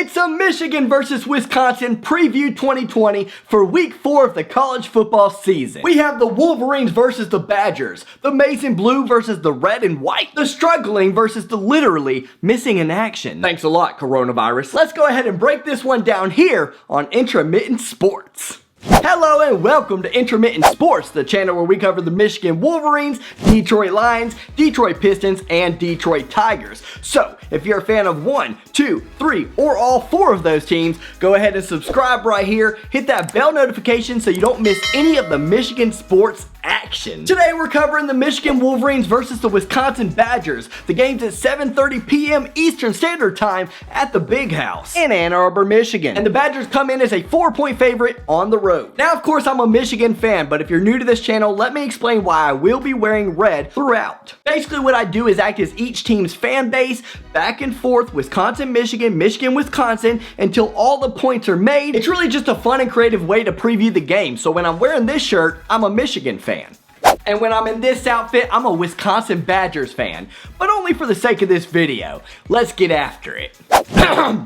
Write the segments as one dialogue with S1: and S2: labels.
S1: It's a Michigan versus Wisconsin preview 2020 for week 4 of the college football season. We have the Wolverines versus the Badgers, the maize and blue versus the red and white, the struggling versus the literally missing in action. Thanks a lot, coronavirus. Let's go ahead and break this one down here on Intermittent Sports. Hello and welcome to Intermittent Sports, the channel where we cover the Michigan Wolverines, Detroit Lions, Detroit Pistons, and Detroit Tigers. So, if you're a fan of 1, 2, 3, or all 4 of those teams, go ahead and subscribe right here, hit that bell notification so you don't miss any of the Michigan sports action. Today we're covering the Michigan Wolverines versus the Wisconsin Badgers. The game's at 7:30 p.m. Eastern Standard Time at the Big House in Ann Arbor, Michigan. And the Badgers come in as a 4-point favorite on the road. Now, of course, I'm a Michigan fan, but if you're new to this channel, let me explain why I will be wearing red throughout. Basically, what I do is act as each team's fan base, back and forth, Wisconsin, Michigan, Michigan, Wisconsin, until all the points are made. It's really just a fun and creative way to preview the game. So when I'm wearing this shirt, I'm a Michigan fan. And when I'm in this outfit, I'm a Wisconsin Badgers fan, but only for the sake of this video. Let's get after it.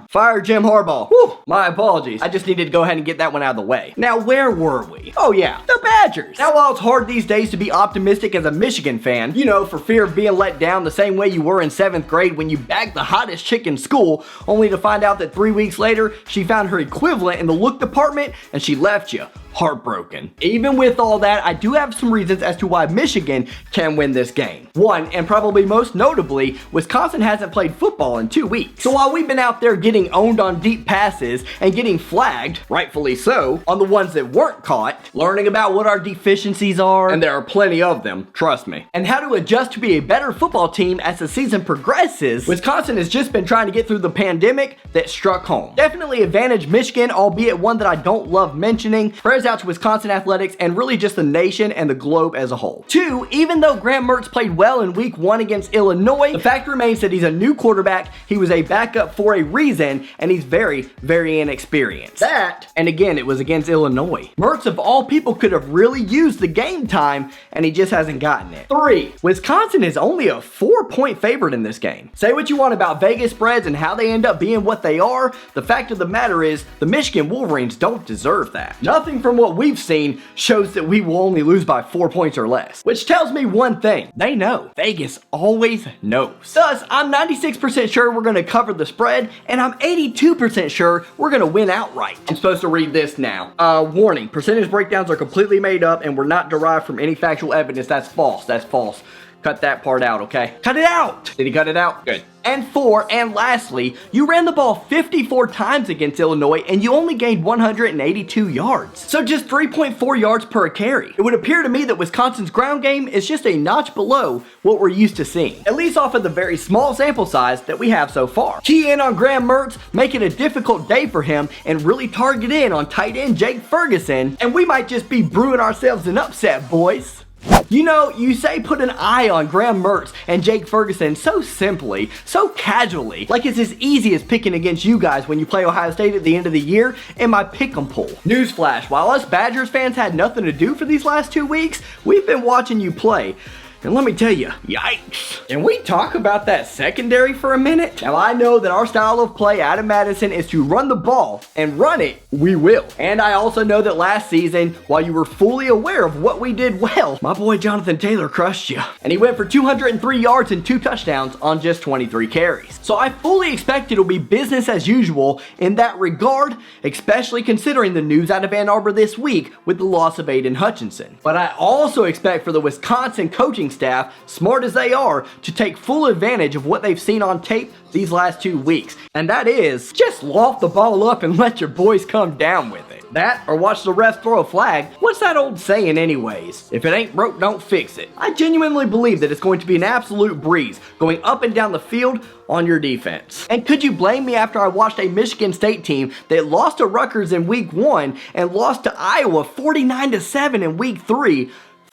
S1: Fire Jim Harbaugh. Whew, my apologies. I just needed to go ahead and get that one out of the way. Now, where were we? Oh yeah, the Badgers. Now, while it's hard these days to be optimistic as a Michigan fan, you know, for fear of being let down the same way you were in 7th grade when you bagged the hottest chick in school, only to find out that 3 weeks later, she found her equivalent in the look department and she left you. Heartbroken. Even with all that, I do have some reasons as to why Michigan can win this game. One, and probably most notably, Wisconsin hasn't played football in 2 weeks. So while we've been out there getting owned on deep passes and getting flagged, rightfully so, on the ones that weren't caught, learning about what our deficiencies are, and there are plenty of them, trust me, and how to adjust to be a better football team as the season progresses, Wisconsin has just been trying to get through the pandemic that struck home. Definitely advantage Michigan, albeit one that I don't love mentioning. Prayers out to Wisconsin athletics and really just the nation and the globe as a whole. 2, even though Graham Mertz played well in week 1 against Illinois, the fact remains that he's a new quarterback, he was a backup for a reason, and he's very, very inexperienced. That, and again, it was against Illinois. Mertz of all people could have really used the game time, and he just hasn't gotten it. 3, Wisconsin is only a 4-point favorite in this game. Say what you want about Vegas spreads and how they end up being what they are, the fact of the matter is, the Michigan Wolverines don't deserve that. Nothing from what we've seen shows that we will only lose by 4 points or less. Which tells me one thing. They know. Vegas always knows. Thus, I'm 96% sure we're going to cover the spread, and I'm 82% sure we're going to win outright. I'm supposed to read this now. Warning. Percentage breakdowns are completely made up and were not derived from any factual evidence. That's false. That's false. Cut that part out, okay? Cut it out! Did he cut it out? Good. And 4, and lastly, you ran the ball 54 times against Illinois and you only gained 182 yards. So just 3.4 yards per carry. It would appear to me that Wisconsin's ground game is just a notch below what we're used to seeing, at least off of the very small sample size that we have so far. Key in on Graham Mertz, make it a difficult day for him, and really target in on tight end Jake Ferguson, and we might just be brewing ourselves an upset, boys. You know, you say put an eye on Graham Mertz and Jake Ferguson so simply, so casually, like it's as easy as picking against you guys when you play Ohio State at the end of the year in my pick'em pool. Newsflash, while us Badgers fans had nothing to do for these last 2 weeks, we've been watching you play. And let me tell you, yikes. Can we talk about that secondary for a minute? Now, I know that our style of play out of Madison is to run the ball, and run it, we will. And I also know that last season, while you were fully aware of what we did well, my boy Jonathan Taylor crushed you. And he went for 203 yards and 2 touchdowns on just 23 carries. So I fully expect it'll be business as usual in that regard, especially considering the news out of Ann Arbor this week with the loss of Aiden Hutchinson. But I also expect for the Wisconsin coaching staff, smart as they are, to take full advantage of what they've seen on tape these last 2 weeks. And that is, just loft the ball up and let your boys come down with it. That, or watch the ref throw a flag. What's that old saying anyways? If it ain't broke, don't fix it. I genuinely believe that it's going to be an absolute breeze, going up and down the field on your defense. And could you blame me after I watched a Michigan State team that lost to Rutgers in week 1 and lost to Iowa 49-7 in week 3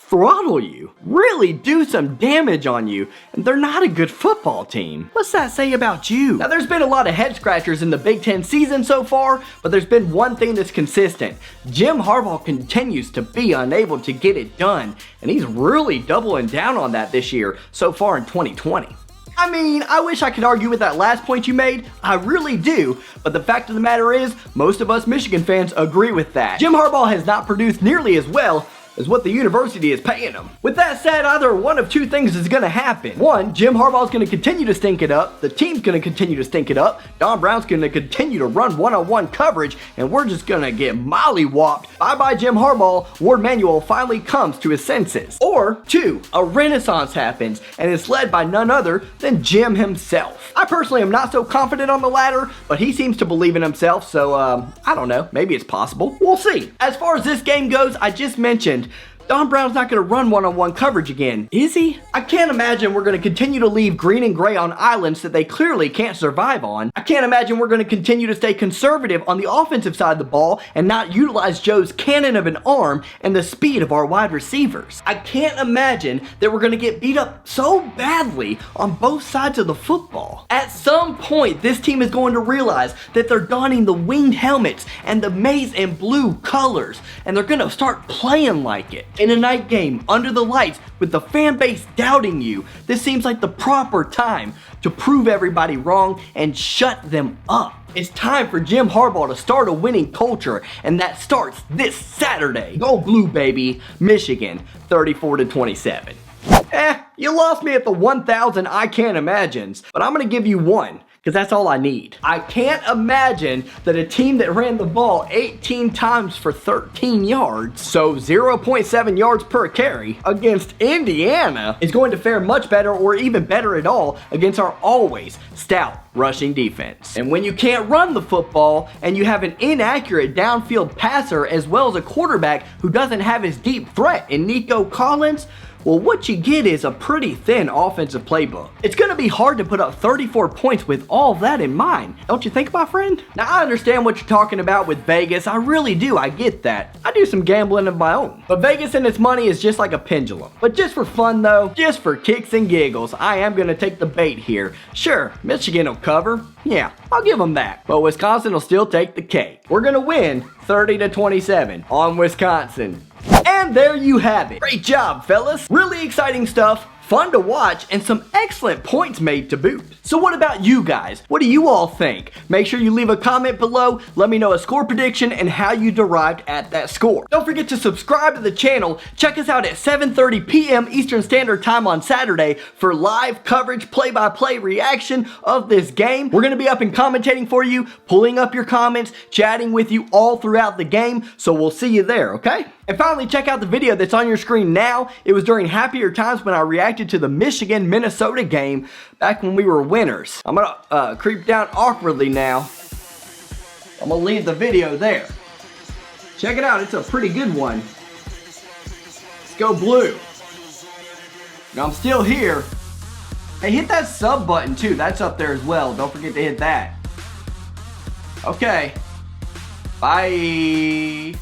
S1: throttle you, really do some damage on you, and they're not a good football team? What's that say about you? Now, there's been a lot of head scratchers in the Big Ten season so far, but there's been one thing that's consistent. Jim Harbaugh continues to be unable to get it done, and he's really doubling down on that this year so far in 2020. I mean, I wish I could argue with that last point you made. I really do. But the fact of the matter is, most of us Michigan fans agree with that. Jim Harbaugh has not produced nearly as well is what the university is paying him. With that said, either one of two things is going to happen. One, Jim Harbaugh's going to continue to stink it up, the team's going to continue to stink it up, Don Brown's going to continue to run one-on-one coverage, and we're just going to get mollywopped. Bye-bye Jim Harbaugh, Ward Manuel finally comes to his senses. Or two, a renaissance happens, and it's led by none other than Jim himself. I personally am not so confident on the latter, but he seems to believe in himself, so I don't know, maybe it's possible. We'll see. As far as this game goes, I just mentioned Don Brown's not going to run one-on-one coverage again, is he? I can't imagine we're going to continue to leave green and gray on islands that they clearly can't survive on. I can't imagine we're going to continue to stay conservative on the offensive side of the ball and not utilize Joe's cannon of an arm and the speed of our wide receivers. I can't imagine that we're going to get beat up so badly on both sides of the football. At some point, this team is going to realize that they're donning the winged helmets and the maize and blue colors, and they're going to start playing like it. In a night game, under the lights, with the fan base doubting you, this seems like the proper time to prove everybody wrong and shut them up. It's time for Jim Harbaugh to start a winning culture, and that starts this Saturday. Go blue, baby. Michigan, 34-27. You lost me at the 1,000 I can't imagines, but I'm going to give you one, because that's all I need. I can't imagine that a team that ran the ball 18 times for 13 yards, so 0.7 yards per carry, against Indiana is going to fare much better or even better at all against our always stout rushing defense. And when you can't run the football and you have an inaccurate downfield passer as well as a quarterback who doesn't have his deep threat in Nico Collins, well, what you get is a pretty thin offensive playbook. It's going to be hard to put up 34 points with all that in mind. Don't you think, my friend? Now, I understand what you're talking about with Vegas. I really do. I get that. I do some gambling of my own. But Vegas and its money is just like a pendulum. But just for fun, though, just for kicks and giggles, I am going to take the bait here. Sure, Michigan will cover. Yeah, I'll give them that. But Wisconsin will still take the cake. We're going to win 30-27 on Wisconsin. And there you have it. Great job, fellas. Really exciting stuff, fun to watch, and some excellent points made to boot. So what about you guys? What do you all think? Make sure you leave a comment below. Let me know a score prediction and how you derived at that score. Don't forget to subscribe to the channel. Check us out at 7:30 p.m. Eastern Standard Time on Saturday for live coverage, play-by-play reaction of this game. We're going to be up and commentating for you, pulling up your comments, chatting with you all throughout the game. So we'll see you there, okay? And finally, check out the video that's on your screen now. It was during happier times when I reacted to the Michigan-Minnesota game back when we were winners. I'm gonna creep down awkwardly now. I'm gonna leave the video there. Check it out, it's a pretty good one. Let's go blue. Now I'm still here. Hey, hit that sub button too, that's up there as well. Don't forget to hit that. Okay, bye.